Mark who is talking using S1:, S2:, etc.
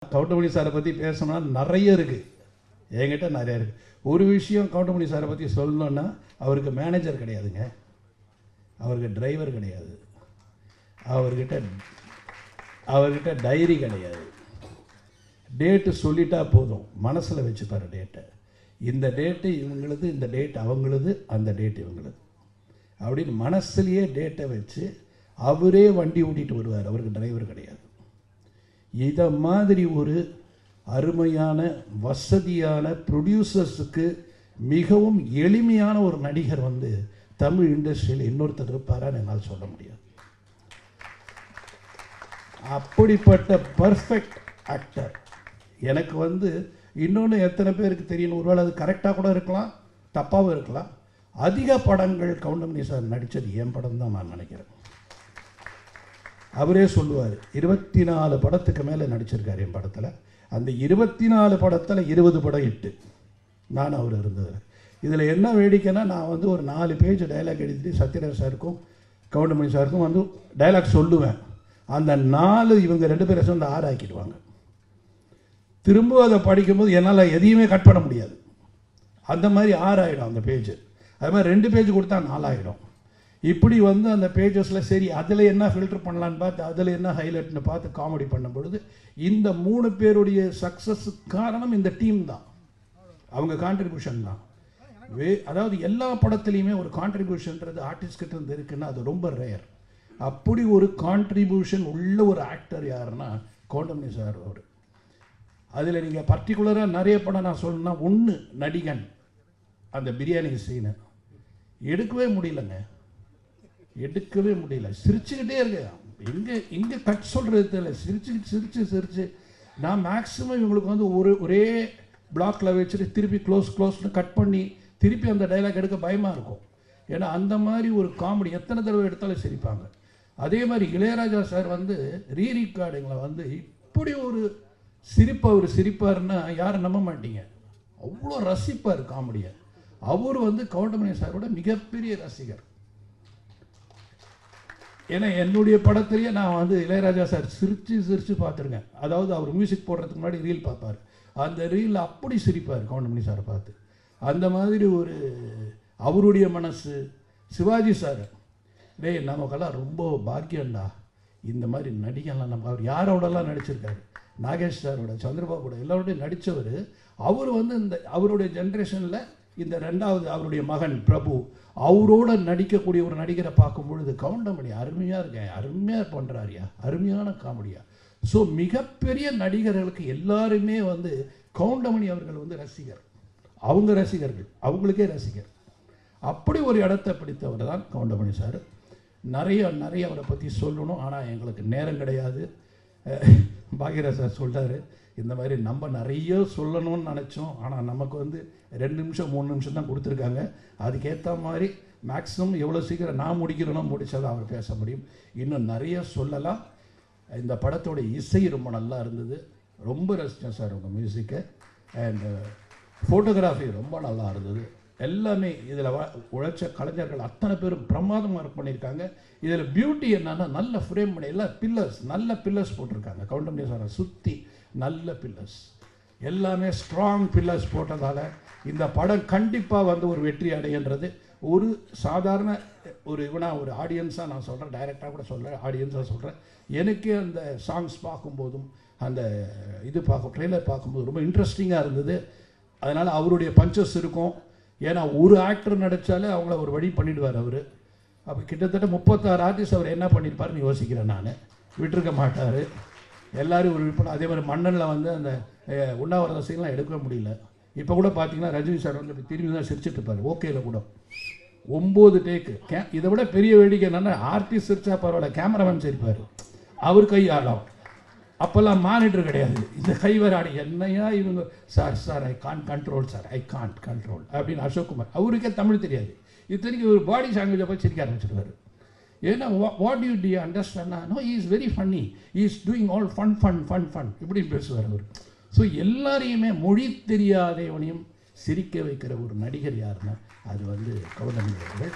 S1: கவுண்டமணி சாரை பற்றி பேசணும்னா நிறைய இருக்குது, என்கிட்ட நிறைய இருக்குது. ஒரு விஷயம் கவுண்டமணி சாரை பற்றி சொல்லணுன்னா, அவருக்கு மேனேஜர் கிடையாதுங்க, அவருக்கு டிரைவர் கிடையாது, அவர்கிட்ட டைரி கிடையாது. டேட்டு சொல்லிட்டா போதும், மனசில் வச்சுப்பார் டேட்டை. இந்த டேட்டு இவங்களுது, இந்த டேட் அவங்களுது, அந்த டேட் இவங்களுது அப்படின்னு மனசுலேயே டேட்டை வச்சு அவரே வண்டி ஓட்டிகிட்டு வருவார். அவருக்கு டிரைவர் கிடையாது. இதை மாதிரி ஒரு அருமையான வசதியான ப்ரொடியூசர்ஸுக்கு மிகவும் எளிமையான ஒரு நடிகர் வந்து தமிழ் இண்டஸ்ட்ரியில் இன்னொருத்தர் இருப்பாரான்னு என்னால் சொல்ல முடியாது. அப்படிப்பட்ட பர்ஃபெக்ட் ஆக்டர் எனக்கு வந்து இன்னொன்று எத்தனை பேருக்கு தெரியணும், ஒருவேளை அது கரெக்டாக கூட இருக்கலாம், தப்பாகவும் இருக்கலாம். அதிக படங்கள் கவுண்டமணி சார் நடித்தது என் படம் தான் நான் நினைக்கிறேன். அவரே சொல்லுவார், 24 படத்துக்கு மேலே நடிச்சிருக்கார் என் படத்தில். அந்த 24 படத்தில் 20 படம் இட்டு நான் அவர் இருந்தது. இதில் என்ன வேடிக்கைன்னா, நான் வந்து ஒரு 4 பேஜ் டைலாக் எழுதிட்டு சத்யராஜ் சாருக்கும் கவுண்டமணி சாருக்கும் வந்து டைலாக் சொல்லுவேன். அந்த 4 இவங்க 2 பேரை சேர்ந்து 6 ஆக்கிடுவாங்க. திரும்ப அதை படிக்கும்போது என்னால் எதையுமே கட் பண்ண முடியாது. அந்த மாதிரி 6 ஆகிடும் அந்த பேஜ். அது மாதிரி 2 பேஜ் கொடுத்தா 4 ஆகிடும். இப்படி வந்து அந்த பேஜஸில் சரி அதில் என்ன ஃபில்டர் பண்ணலான்னு பார்த்து அதில் என்ன ஹைலைட்னு பார்த்து காமெடி பண்ணும் பொழுது இந்த 3 பேருடைய சக்ஸஸுக்கு காரணம் இந்த டீம் தான், அவங்க கான்ட்ரிபியூஷன் தான். அதாவது எல்லா படத்துலையுமே ஒரு கான்ட்ரிபியூஷன்றது ஆர்டிஸ்ட் கிட்ட இருந்து இருக்குன்னா அது ரொம்ப ரேர். அப்படி ஒரு கான்ட்ரிபியூஷன் உள்ள ஒரு ஆக்டர் யாருன்னா கவுண்டமணி சார். அவர் அதில் நீங்கள் பர்டிகுலராக நிறைய படம் நான் சொல்லணும்னா, ஒன்று நடிகன், அந்த பிரியாணி சீனை எடுக்கவே முடியலங்க, எடுக்கவே முடியல. சிரிச்சுக்கிட்டே இருக்கு, எங்கே கட் சொல்கிறது தெரியல. சிரிச்சு நான் மேக்ஸிமம் இவங்களுக்கு வந்து ஒரே பிளாக்கில் வச்சுட்டு திருப்பி க்ளோஸ்னு கட் பண்ணி திருப்பி அந்த டைலாக் எடுக்க பயமாக இருக்கும். ஏன்னா அந்த மாதிரி ஒரு காமெடி எத்தனை தடவை எடுத்தாலும் சிரிப்பாங்க. அதே மாதிரி இளையராஜா சார் வந்து ரீரிகார்டிங்கில் வந்து இப்படி ஒரு சிரிப்பாருன்னா யாரும் நம்ப மாட்டீங்க, அவ்வளோ ரசிப்பார் காமெடியை. அவர் வந்து கவுண்டமணி சாரோட மிகப்பெரிய ரசிகர். ஏன்னா என்னுடைய படத்துலேயே நான் வந்து இளையராஜா சார் சிரித்து பார்த்துருக்கேன். அதாவது அவர் மியூசிக் போடுறதுக்கு முன்னாடி ரீல் பார்ப்பார், அந்த ரீலில் அப்படி சிரிப்பார் கவுண்டமணி சாரை பார்த்து. அந்த மாதிரி ஒரு அவருடைய மனசு. சிவாஜி சார், டேய் நமக்கெல்லாம் ரொம்ப பாக்கியம்டா, இந்த மாதிரி நடிகலாம். நம்ம அவர் யாரோடலாம் நடிச்சிருக்காரு, நாகேஷ் சாரோட, சந்திரபாபோட, எல்லாரோடையும் நடித்தவர். அவர் வந்து இந்த அவருடைய ஜென்ரேஷனில் இந்த 2வது அவருடைய மகன் பிரபு, அவரோட நடிக்கக்கூடிய ஒரு நடிகரை பார்க்கும் பொழுது கவுண்டமணி அருமையாக இருக்கேன், அருமையாக பண்ணுறாரியா, அருமையான காமெடியா. ஸோ மிகப்பெரிய நடிகர்களுக்கு எல்லாருமே வந்து கவுண்டமணி அவர்கள் வந்து ரசிகர், அவங்க ரசிகர்கள், அவங்களுக்கே ரசிகர். அப்படி ஒரு இடத்தை பிடித்தவர் தான் கவுண்டமணி சார். நிறைய அவரை பற்றி சொல்லணும், ஆனால் எங்களுக்கு நேரம் கிடையாது. பாக்யராஜ் சார் சொல்கிறாரு, இந்த மாதிரி நம்ம நிறைய சொல்லணும்னு நினச்சோம், ஆனால் நமக்கு வந்து 2 நிமிஷம் 3 நிமிஷம் தான் கொடுத்துருக்காங்க. அதுக்கேற்ற மாதிரி மேக்ஸிமம் எவ்வளோ சீக்கிரம் நான் முடிக்கிறேனோ முடிச்சாதான் அவர் பேச முடியும். இன்னும் நிறைய சொல்லலாம். இந்த படத்தோட இசை ரொம்ப நல்லா இருந்தது, ரொம்ப ரசித்தேன் சார் உங்கள் மியூசிக்கை. அண்ட் ஃபோட்டோகிராஃபி ரொம்ப நல்லா இருந்தது. எல்லாமே இதில் உழைச்ச கலைஞர்கள் அத்தனை பேரும் பிரமாதமாக ஒர்க் பண்ணியிருக்காங்க. இதில் பியூட்டி என்னன்னா, நல்ல ஃப்ரேம் பண்ணி எல்லாம் நல்ல பில்லர்ஸ் போட்டிருக்காங்க. கவுண்டமணி சாரை சுற்றி நல்ல பில்லர்ஸ், எல்லாமே ஸ்ட்ராங் பில்லர்ஸ் போட்டதால் இந்த படம் கண்டிப்பாக வந்து ஒரு வெற்றி அடைகின்றது. ஒரு சாதாரண ஒரு ஒரு ஆடியன்ஸாக நான் சொல்கிறேன், டைரெக்டாக கூட சொல்கிறேன், ஆடியன்ஸாக சொல்கிறேன். எனக்கே அந்த சாங்ஸ் பார்க்கும்போதும் அந்த ட்ரெய்லர் பார்க்கும்போது ரொம்ப இன்ட்ரெஸ்டிங்காக இருந்தது. அதனால் அவருடைய பஞ்சஸ் இருக்கும். ஏன்னா ஒரு ஆக்டர் நடித்தாலே அவங்கள ஒரு வழி பண்ணிவிடுவார் அவர். அப்போ கிட்டத்தட்ட 36 ஆர்டிஸ்ட் அவர் என்ன பண்ணியிருப்பாருன்னு யோசிக்கிறேன் நான். விட்டுருக்க மாட்டார், எல்லோரும் ஒரு விற்பனை. அதே மாதிரி மன்னனில் வந்து அந்த உண்ணாவிரத சீன்லாம் எடுக்கவே முடியல. இப்போ கூட பார்த்தீங்கன்னா ரஜினி சார் வந்து திரும்பி தான் சிரிச்சுட்டு இருப்பார். ஓகேல கூட 9 டேக்கு. இதை விட பெரிய வேடிக்கை என்னென்னா, ஆர்டிஸ்ட் சிரிச்சா பரவாயில்ல, கேமராமேன் சிரிப்பார், அவர் கை ஆடும். அப்போல்லாம் மானிட்டர் கிடையாது, இந்த கை வேறு ஆடி. என்னையா இவங்க சார் ஐ கான்ட் கண்ட்ரோல் அப்படின்னு அசோக்குமார், அவருக்கே தமிழ் தெரியாது. இத்தனைக்கு ஒரு பாடி லாங்குவேஜை போய் சிரிக்க ஆரம்பிச்சிருவார். ஏன்னா வாட் யூ டி understand, no he is very funny, he is doing all fun இப்படி பேசுவார் அவர். ஸோ எல்லாரையுமே மொழி தெரியாதவனையும் சிரிக்க வைக்கிற ஒரு நடிகர் யாருன்னா அது வந்து கவுண்டமணி அவர்கள்.